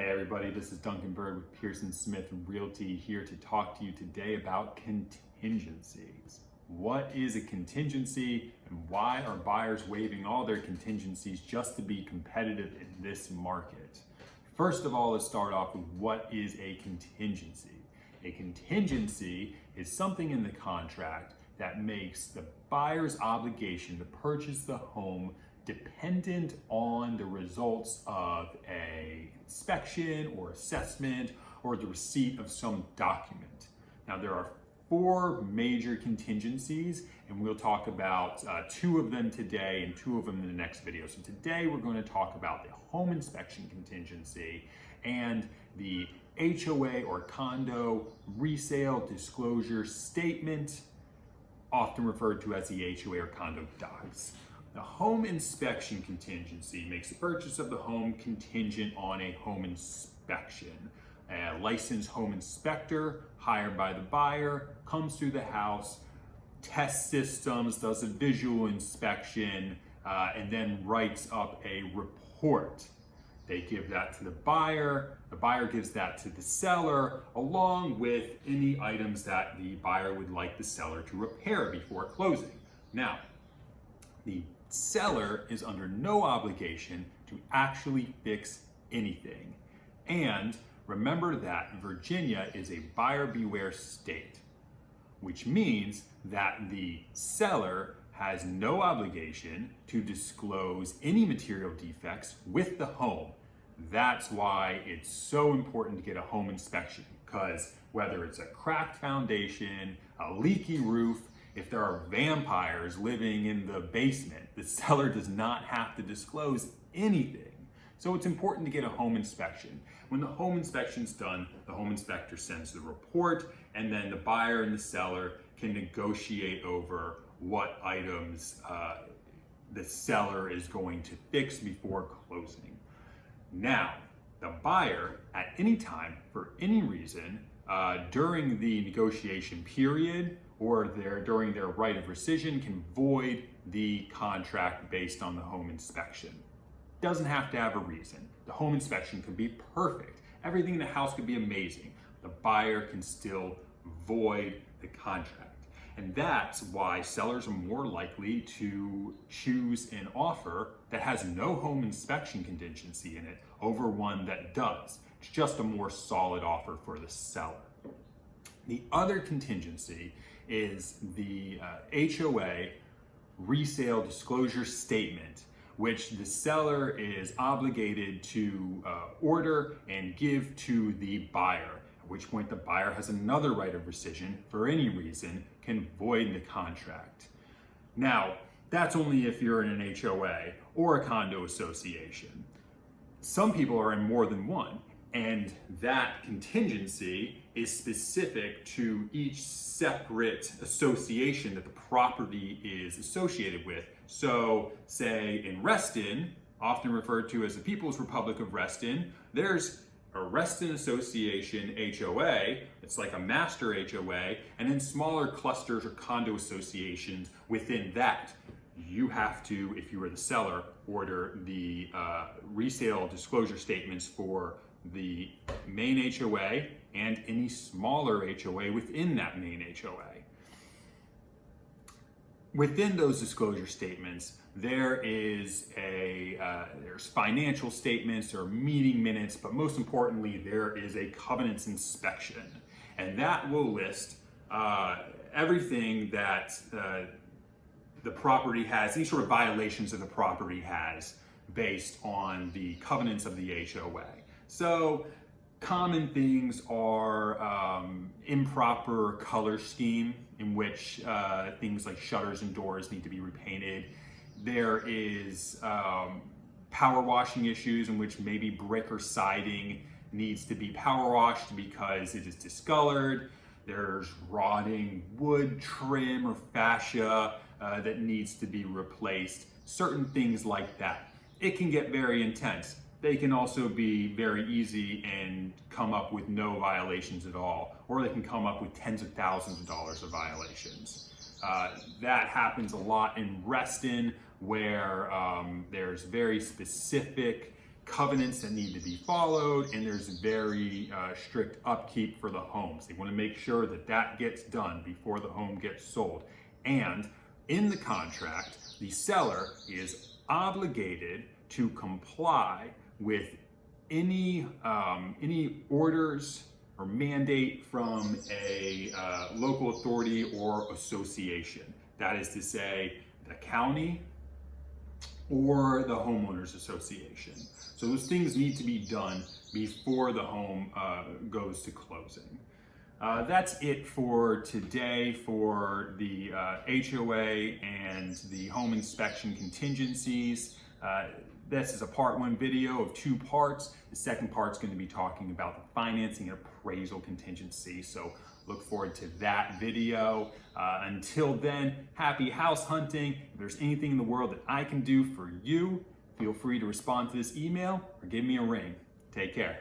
Hey everybody, this is Duncan Bird with Pearson Smith Realty here to talk to you today about contingencies. What is a contingency and why are buyers waiving all their contingencies just to be competitive in this market? First of all, let's start off with what is a contingency. A contingency is something in the contract that makes the buyer's obligation to purchase the home dependent on the results of an inspection or assessment or the receipt of some document. Now, there are four major contingencies, and we'll talk about two of them today and two of them in the next video. So today we're going to talk about the home inspection contingency and the HOA or condo resale disclosure statement, often referred to as the HOA or condo docs. The home inspection contingency makes the purchase of the home contingent on a home inspection. A licensed home inspector hired by the buyer comes through the house, tests systems, does a visual inspection, and then writes up a report. They give that to the buyer gives that to the seller, along with any items that the buyer would like the seller to repair before closing. Now, the seller is under no obligation to actually fix anything. And remember that Virginia is a buyer beware state, which means that the seller has no obligation to disclose any material defects with the home. That's why it's so important to get a home inspection, because whether it's a cracked foundation, a leaky roof, if there are vampires living in the basement, the seller does not have to disclose anything. So it's important to get a home inspection. When the home inspection's done, the home inspector sends the report, and then the buyer and the seller can negotiate over what items the seller is going to fix before closing. Now, the buyer, at any time, for any reason, during the negotiation period, or during their right of rescission, can void the contract based on the home inspection. Doesn't have to have a reason. The home inspection could be perfect. Everything in the house could be amazing. The buyer can still void the contract. And that's why sellers are more likely to choose an offer that has no home inspection contingency in it over one that does. It's just a more solid offer for the seller. The other contingency is the HOA resale disclosure statement, which the seller is obligated to order and give to the buyer, at which point the buyer has another right of rescission for any reason, can void the contract. Now, that's only if you're in an HOA or a condo association. Some people are in more than one, and that contingency is specific to each separate association that the property is associated with. So, say in Reston, often referred to as the People's Republic of Reston, there's a Reston Association HOA, it's like a master HOA, and then smaller clusters or condo associations within that. You have to, if you are the seller, order the resale disclosure statements for the main HOA and any smaller HOA within that main HOA. Within those disclosure statements, there's financial statements or meeting minutes, but most importantly, there is a covenants inspection, and that will list everything that the property has, any sort of violations that the property has based on the covenants of the HOA. So common things are improper color scheme, in which things like shutters and doors need to be repainted. There is power washing issues, in which maybe brick or siding needs to be power washed because it is discolored. There's rotting wood trim or fascia that needs to be replaced. Certain things like that. It can get very intense. They can also be very easy and come up with no violations at all, or they can come up with tens of thousands of dollars of violations. That happens a lot in Reston, where there's very specific covenants that need to be followed, and there's very strict upkeep for the homes. They want to make sure that that gets done before the home gets sold. And in the contract, the seller is obligated to comply with any orders or mandate from a local authority or association. That is to say, the county or the homeowners association. So those things need to be done before the home goes to closing. That's it for today for the HOA and the home inspection contingencies. This is a part 1 video of 2 parts. The second part's going to be talking about the financing and appraisal contingency. So look forward to that video. Until then, happy house hunting. If there's anything in the world that I can do for you, feel free to respond to this email or give me a ring. Take care.